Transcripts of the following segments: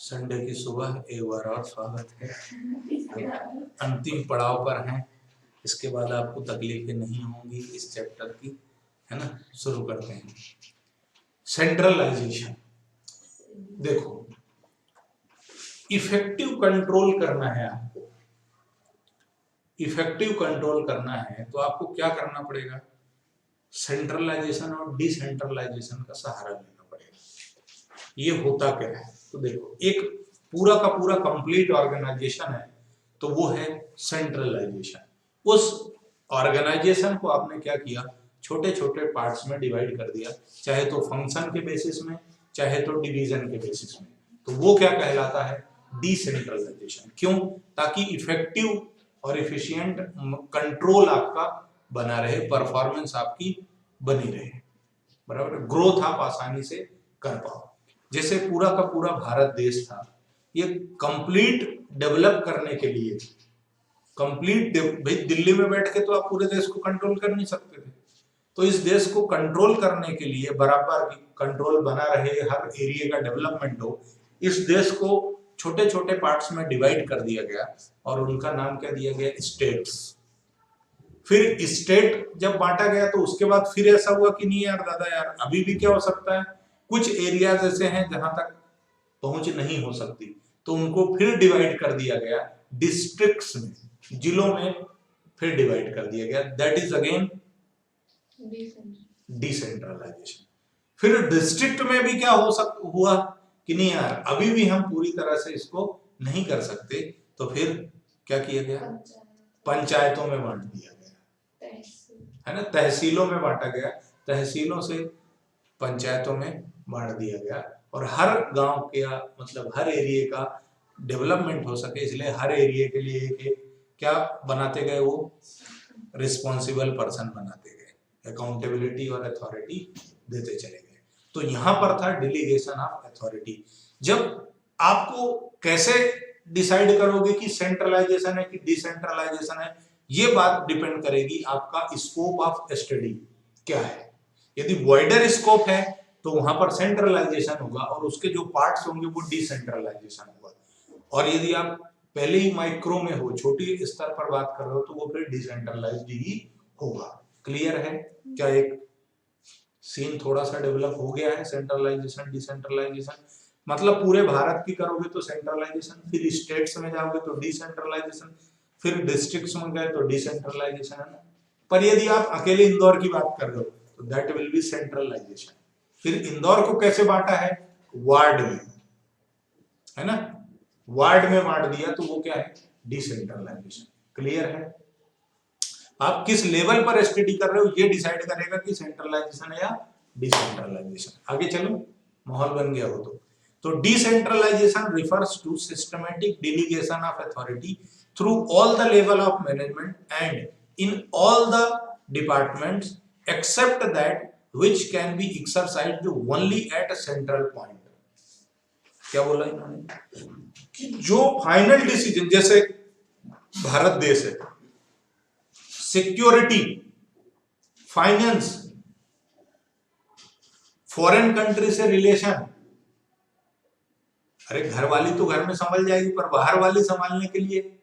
Sunday की सुबह एक बार और स्वागत है। अंतिम पड़ाव पर हैं, इसके बाद आपको तकलीफें नहीं होंगी इस चैप्टर की, है ना। शुरू करते हैं। सेंट्रलाइजेशन। देखो, इफेक्टिव कंट्रोल करना है आपको, इफेक्टिव कंट्रोल करना है तो आपको क्या करना पड़ेगा? सेंट्रलाइजेशन और डिसेंट्रलाइजेशन का सहारा लेना पड़ेगा। ये होता क्या है? तो देखो, एक पूरा का पूरा कंप्लीट ऑर्गेनाइजेशन है तो वो है सेंट्रलाइजेशन। उस ऑर्गेनाइजेशन को आपने क्या किया? छोटे छोटे पार्ट्स में डिवाइड कर दिया, चाहे तो फंक्शन के बेसिस में, चाहे तो डिवीजन के बेसिस में। तो वो क्या कहलाता है? डिसेंट्रलाइजेशन। क्यों? ताकि इफेक्टिव और एफिशिएंट कंट्रोल आपका बना रहे, परफॉर्मेंस आपकी बनी रहे, बराबर, ग्रोथ आप आसानी से कर पाओ। जैसे पूरा का पूरा भारत देश था, ये कंप्लीट डेवलप करने के लिए, कंप्लीट, भाई दिल्ली में बैठ के तो आप पूरे देश को कंट्रोल कर नहीं सकते थे, तो इस देश को कंट्रोल करने के लिए, बराबर कंट्रोल बना रहे, हर एरिया का डेवलपमेंट हो, इस देश को छोटे छोटे पार्ट्स में डिवाइड कर दिया गया और उनका नाम क्या दिया गया? स्टेट्स। फिर स्टेट जब बांटा गया तो उसके बाद फिर ऐसा हुआ कि नहीं यार दादा यार, अभी भी क्या हो सकता है, कुछ एरियाज ऐसे हैं जहां तक पहुंच नहीं हो सकती, तो उनको फिर डिवाइड कर दिया गया डिस्ट्रिक्ट्स में, जिलों में फिर डिवाइड कर दिया गया। That is again decentralisation. फिर डिस्ट्रिक्ट में भी क्या हुआ कि नहीं यार, अभी भी हम पूरी तरह से इसको नहीं कर सकते, तो फिर क्या किया गया? पंचायतों में बांट दिया गया, है ना, तहसीलों में बांटा गया, तहसीलों से पंचायतों में बांट दिया गया, और हर गांव का, मतलब हर एरिया का डेवलपमेंट हो सके, इसलिए हर एरिया के लिए एक क्या बनाते गए? वो रिस्पॉन्सिबल पर्सन बनाते गए, अकाउंटेबिलिटी और अथॉरिटी देते चले गए। तो यहां पर था डिलीगेशन ऑफ अथॉरिटी। जब आपको कैसे डिसाइड करोगे कि सेंट्रलाइजेशन है कि डिसेंट्रलाइजेशन है, ये बात डिपेंड करेगी आपका स्कोप ऑफ स्टडी क्या है। यदि वाइडर स्कोप है तो वहां पर सेंट्रलाइजेशन होगा और उसके जो पार्ट्स होंगे वो डिसेंट्रलाइजेशन होगा, और यदि आप पहले ही माइक्रो में हो, छोटी स्तर पर बात कर रहे हो, तो वो फिर डिसेंट्रलाइज्ड ही होगा। क्लियर है? क्या एक सीन थोड़ा सा डेवलप हो गया है? सेंट्रलाइजेशन डिसेंट्रलाइजेशन, मतलब पूरे भारत की करोगे तो सेंट्रलाइजेशन, फिर स्टेट्स में जाओगे तो डिसेंट्रलाइजेशन, फिर डिस्ट्रिक्ट्स में गए तो डिसेंट्रलाइजेशन, है ना। पर यदि आप अकेले इंदौर की बात कर रहे हो तो दैट विल बी सेंट्रलाइजेशन। फिर इंदौर को कैसे बांटा है? वार्ड में, है ना, वार्ड में बांट दिया, तो वो क्या है? डिसेंट्रलाइजेशन। क्लियर है? आप किस लेवल पर स्टडी कर रहे हो ये डिसाइड करेगा कि सेंट्रलाइजेशन है या डिसेंट्रलाइजेशन। आगे चलो, माहौल बन गया हो तो decentralisation refers to systematic delegation of authority through all the level of management and in all the departments except that which can be exercised only at a central point. क्या बोला इन्होंने? कि जो फाइनल डिसीजन, जैसे भारत देश है, security, finance, foreign country से relation, अरे घर वाली तो घर में संभल जाएगी, पर बाहर वाली संभालने के लिए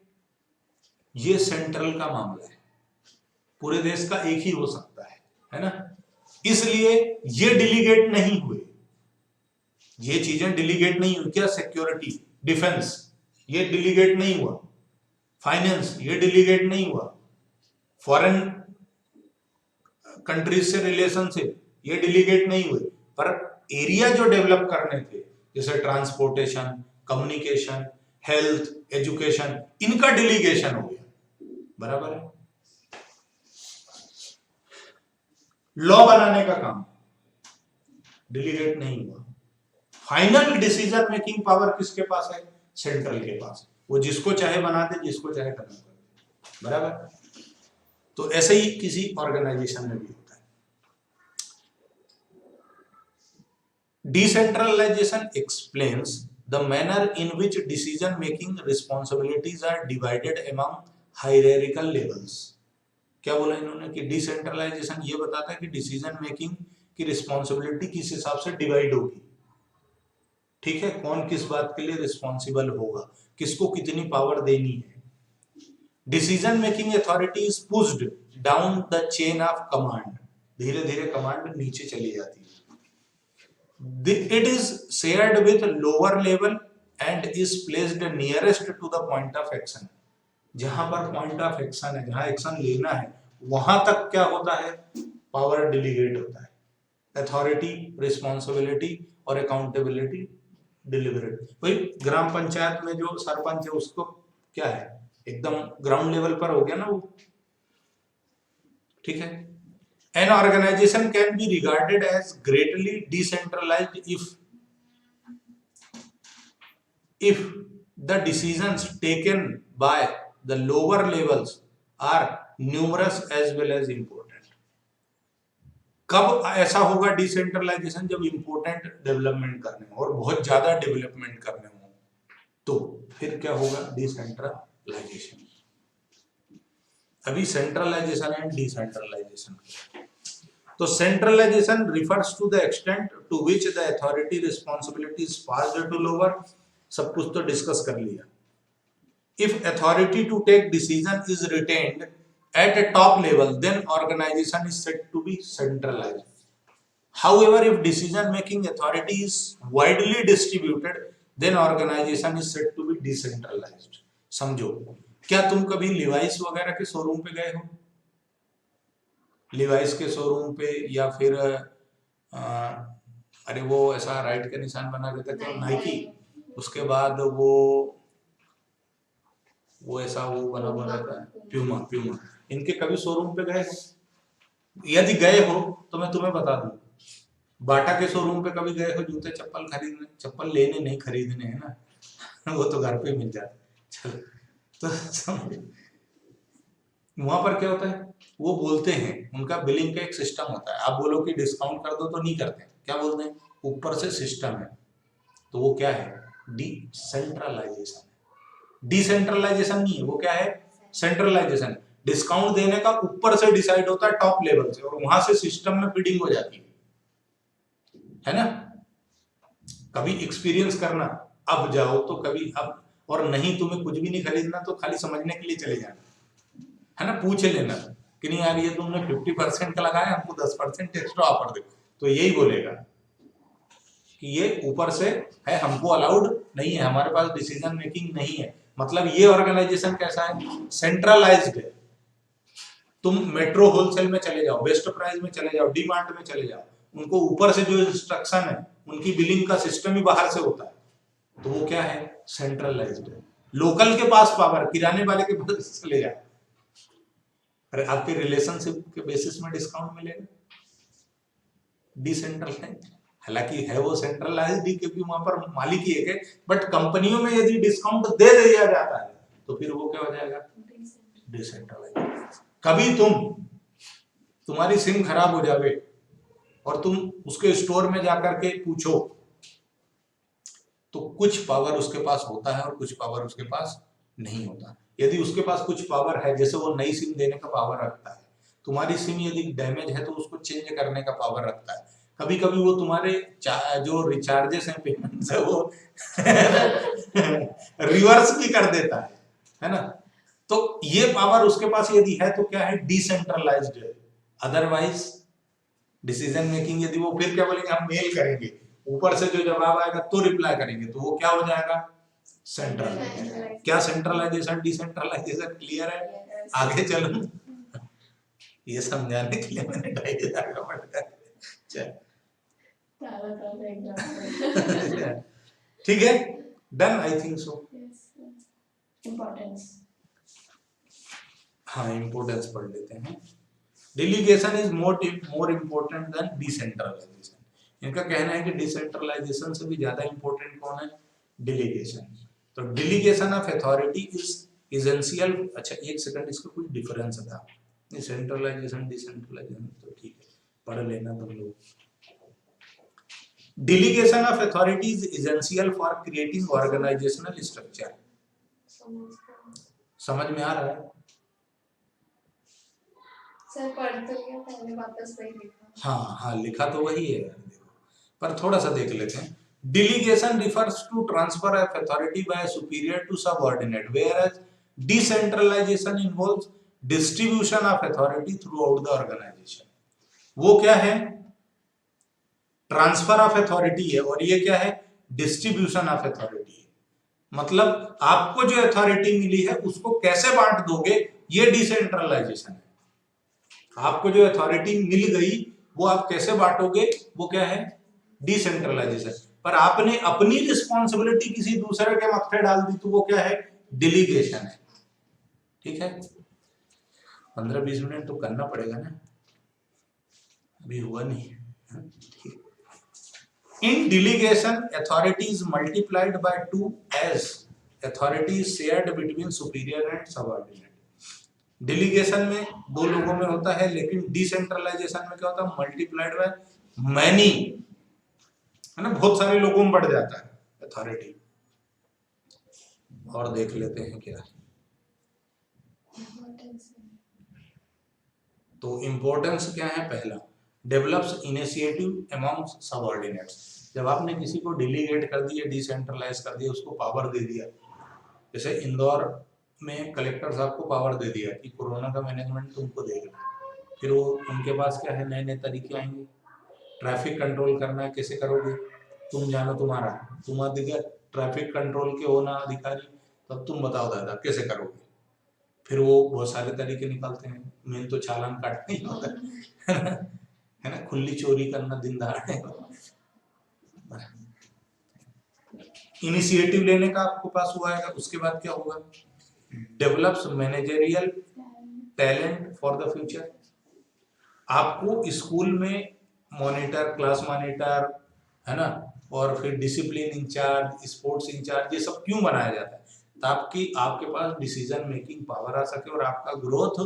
ये सेंट्रल का मामला है, पूरे देश का एक ही हो सकता है ना। इसलिए ये डिलीगेट नहीं हुए, ये चीजें डिलीगेट नहीं हुई। क्या? सिक्योरिटी, डिफेंस, ये डिलीगेट नहीं हुआ, फाइनेंस ये डिलीगेट नहीं हुआ, फॉरेन कंट्रीज से रिलेशनशिप ये डिलीगेट नहीं हुए, पर एरिया जो डेवलप करने थे, जैसे ट्रांसपोर्टेशन, कम्युनिकेशन, हेल्थ, एजुकेशन, इनका डिलीगेशन हो गया, बराबर है। लॉ बनाने का काम डिलीगेट नहीं हुआ। फाइनल डिसीजन मेकिंग पावर किसके पास है? सेंट्रल के पास। वो जिसको चाहे बना दे, जिसको चाहे खत्म कर दे, बराबर। तो ऐसे ही किसी ऑर्गेनाइजेशन में भी होता है। Decentralisation explains the manner in which decision making responsibilities are divided among hierarchical levels. क्या बोला इन्होंने? कि डिसेंट्रलाइजेशन ये बताता है कि डिसीजन मेकिंग की रिस्पॉन्सिबिलिटी किस हिसाब से डिवाइड होगी, ठीक है, कौन किस बात के लिए रिस्पॉन्सिबल होगा, किसको कितनी पावर देनी है। Decision making authority is pushed down the chain of command, धीरे धीरे कमांड नीचे चली जाती है। It is shared with lower level and is placed nearest to the point of action. जहां पर पॉइंट ऑफ एक्शन है, जहां एक्शन लेना है, वहां तक क्या होता है, पावर डिलीगेट होता है। अथॉरिटी, रिस्पॉन्सिबिलिटी और अकाउंटेबिलिटी डिलीवरेट। भाई ग्राम पंचायत में जो सरपंच है उसको क्या है, एकदम ग्राउंड लेवल पर हो गया ना वो, ठीक है। An organisation can be regarded as greatly decentralised if the decisions taken by the lower levels are numerous as well as important। कब ऐसा होगा डिसेंट्रलाइजेशन, जब इंपोर्टेंट डेवलपमेंट करने हो और बहुत ज्यादा डेवलपमेंट करने हो, तो फिर क्या होगा, डिसेंट्रलाइजेशन। अभी सेंट्रलाइजेशन एंड डिसेंट्रलाइजेशन। तो centralisation refers to the extent to which the authority responsibility is passed to lower, सब कुछ तो डिस्कस कर लिया। If authority to take decision is retained at a top level, then organization is said to be centralized. However, if decision making authority is widely distributed, then organization is said to be decentralized। समझो, क्या तुम कभी Levi's वगैरह के showroom पे गए हो? Levi's के शोरूम पे, या फिर अरे वो ऐसा राइट का निशान बना देता क्या, नाइकी, उसके बाद वो ऐसा वो बना हुआ रहता है, प्यूमा। इनके कभी शोरूम पे गए हो? यदि गए हो तो मैं तुम्हें बता दूं, बाटा के शोरूम पे कभी गए हो जूते चप्पल खरीदने? चप्पल लेने नहीं, खरीदने है ना वो तो घर पे मिल जाता। तो वहां पर क्या होता है, वो बोलते हैं, उनका बिलिंग का एक सिस्टम होता है। आप बोलो कि डिस्काउंट कर दो तो नहीं करते, क्या बोलते हैं, ऊपर से सिस्टम है। तो वो क्या है, डिसेंट्रलाइजेशन। डिसेंट्रलाइजेशन नहीं है, वो क्या है, सेंट्रलाइजेशन। डिस्काउंट देने का ऊपर से डिसाइड होता है, टॉप लेवल से, और वहां से सिस्टम में फीडिंग हो जाती है ना। कभी एक्सपीरियंस करना, अब जाओ तो कभी अब, और नहीं तुम्हें कुछ भी नहीं खरीदना तो खाली समझने के लिए चले जाना, है ना, पूछ लेना कि नहीं यार ये तुमने 50% का लगाया, हमको 10% एक्स्ट्रा ऑफर दे, तो यही बोलेगा कि ये ऊपर से है, हमको अलाउड नहीं है, हमारे पास डिसीजन मेकिंग नहीं है। मतलब ये ऑर्गेनाइजेशन कैसा है, सेंट्रलाइज्ड है। तुम मेट्रो होलसेल में चले जाओ, बेस्ट प्राइस में चले जाओ, डी मार्ट में चले जाओ, उनको ऊपर से जो इंस्ट्रक्शन है, उनकी बिलिंग का सिस्टम ही बाहर से होता है, तो वो क्या है, सेंट्रलाइज्ड है। लोकल के पास पावर, किराने वाले के पास चले जाओ, अरे आपके रिलेशनशिप के बेसिस में डिस्काउंट मिलेगा, डिसेंट्रलाइज्ड। हालांकि है वो सेंट्रलाइज्ड क्योंकि वहां पर मालिक ही एक है, बट कंपनियों में यदि डिस्काउंट दे दिया जाता है तो फिर वो क्या हो जाएगा, डिसेंट्रलाइज्ड। कभी तुम्हारी सिम खराब हो जावे और तुम उसके स्टोर में जाकर के पूछो, तो कुछ पावर उसके पास होता है और कुछ पावर उसके पास नहीं होता। यदि उसके पास कुछ पावर है, जैसे वो नई सिम देने का पावर रखता है, तुम्हारी सिम यदि डैमेज है तो उसको चेंज करने का पावर रखता है। कभी कभी वो तुम्हारे जो रिचार्जेस हैं, पेमेंट्स है, वो रिवर्स भी कर देता है ना। तो ये पावर उसके पास यदि है तो क्या है, डिसेंट्रलाइज्ड है। अदरवाइज डिसीजन मेकिंग, यदि वो फिर क्या बोलेंगे, हम मेल करेंगे, ऊपर से जो जवाब आएगा तो रिप्लाई करेंगे, तो वो क्या हो जाएगा, सेंट्रलाइजेशन। क्या सेंट्रलाइजेशन डिसेंट्रलाइजेशन क्लियर है? आगे चलो, ये समझाने के लिए मैंने डायग्राम का पढ़ा। ठीक है, done, I think so. Importance, हाँ इम्पोर्टेंस पढ़ लेते हैं। Delegation is more important than decentralisation. इनका कहना है कि डिसेंट्रलाइजेशन से भी ज्यादा इम्पोर्टेंट कौन है, डिलीगेशन। तो डिलीगेशन ऑफ अथॉरिटी इज एसेंशियल। अच्छा एक सेकंड, इसका कुछ डिफरेंस था, सेंट्रलाइजेशन डिसेंट्रलाइजेशन तो ठीक है, पढ़ लेना तुम लोग। Delegation of authority is essential for creating organisational structure. समझ में आ रहा है? सर पढ़ तो लिया, पहले वापस वही लिखा। हाँ लिखा तो वही है, पर थोड़ा सा देख लेते हैं। Delegation refers to transfer of authority by a superior to subordinate, whereas decentralization involves distribution of authority throughout the organization. वो क्या है? ट्रांसफर ऑफ अथॉरिटी है और ये क्या है? डिस्ट्रीब्यूशन ऑफ अथॉरिटी है। मतलब आपको जो अथॉरिटी मिली है उसको कैसे बांट दोगे, ये डिसेंट्रलाइजेशन है। आपको जो अथॉरिटी मिल गई वो आप कैसे बांटोगे, वो क्या है? डिसेंट्रलाइजेशन। पर आपने अपनी रिस्पॉन्सिबिलिटी किसी दूसरे के मत्थे डाल दी तो वो क्या है? डिलीगेशन है। ठीक है, 15-20 मिनट तो करना पड़ेगा ना, अभी हुआ नहीं। In delegation, authority is multiplied by 2 as authority is shared between superior and subordinate. Delegation में 2 लोगों में होता है, लेकिन decentralization में क्या होता है? Multiplied by many, है ना, बहुत सारे लोगों में बढ़ जाता है authority। और देख लेते हैं क्या। तो इम्पोर्टेंस क्या है? पहला, डेवलप्स इनिशिएटिव अमॉन्ग सबऑर्डिनेट्स। जब आपने किसी को डिलीगेट कर दिया, डिसेंट्रलाइज कर दिया, उसको पावर दे दिया, जैसे इंदौर में कलेक्टर साहब को पावर दे दिया कि कोरोना का मैनेजमेंट तुमको देखना, फिर वो उनके पास क्या है? नए नए तरीके आएंगे। ट्रैफिक कंट्रोल करना है, कैसे करोगे? तुम जानो, तुम्हारा तुम अधिकारी, ट्रैफिक कंट्रोल के हो ना अधिकारी, तब तुम बताओ दादा कैसे करोगे? फिर वो बहुत सारे तरीके निकालते हैं। मेन तो चालान काटना ही होता है ना, खुली चोरी करना दिन दहाड़े। इनिशिएटिव लेने का आपको पास हुआ है, उसके बाद क्या होगा? Develops managerial talent for the future. आपको स्कूल में मॉनिटर, क्लास मॉनिटर, है ना, और फिर डिसिप्लिन इंचार्ज, स्पोर्ट्स इंचार्ज, ये सब क्यों बनाया जाता है? ताकि आपके पास डिसीजन मेकिंग पावर आ सके और आपका ग्रोथ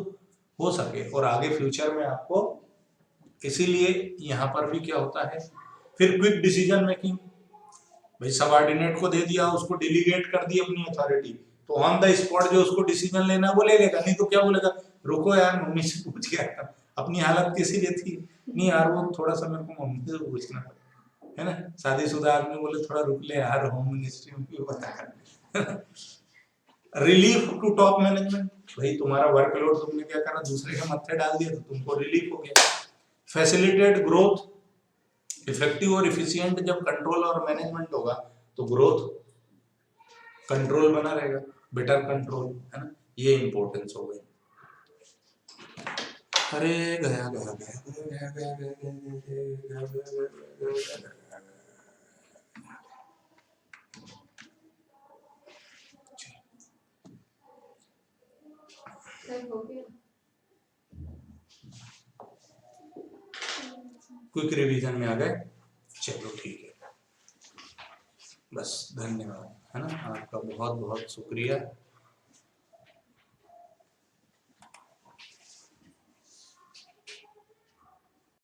हो सके और आगे फ्यूचर में आपको, इसीलिए यहाँ पर भी क्या होता है? फिर क्विक डिसीजन मेकिंग। भाई सबऑर्डिनेट को दे दिया, उसको डिलीगेट कर दी अपनी अथॉरिटी, तो ऑन द स्पॉट जो उसको डिसीजन लेना वो ले लेगा, नहीं तो क्या बोलेगा? रुको यार, मम्मी से पूछ के आया, अपनी हालत कैसी रहती है? नहीं यार, वो थोड़ा सा मेरे को मम्मी से पूछना है ना। शादीशुदा आदमी बोले थोड़ा रुक ले यार, होम मिनिस्ट्री में क्यों बता कर। Relief to top management. भाई तुम्हारा वर्कलोड तुमने क्या करा? दूसरे के मत्थे डाल दिया तो तुमको रिलीफ हो गया। Facilitate growth. इफेक्टिव और इफिशिएंट जब कंट्रोल और मैनेजमेंट होगा तो ग्रोथ, कंट्रोल बना रहेगा, बेटर कंट्रोल, है ना। ये इंपॉर्टेंस हो गई। अरे गया गया गया गया गया गया गया। क्विक रिवीजन में आ गए, चलो ठीक है, बस धन्यवाद, है ना। आपका बहुत बहुत शुक्रिया।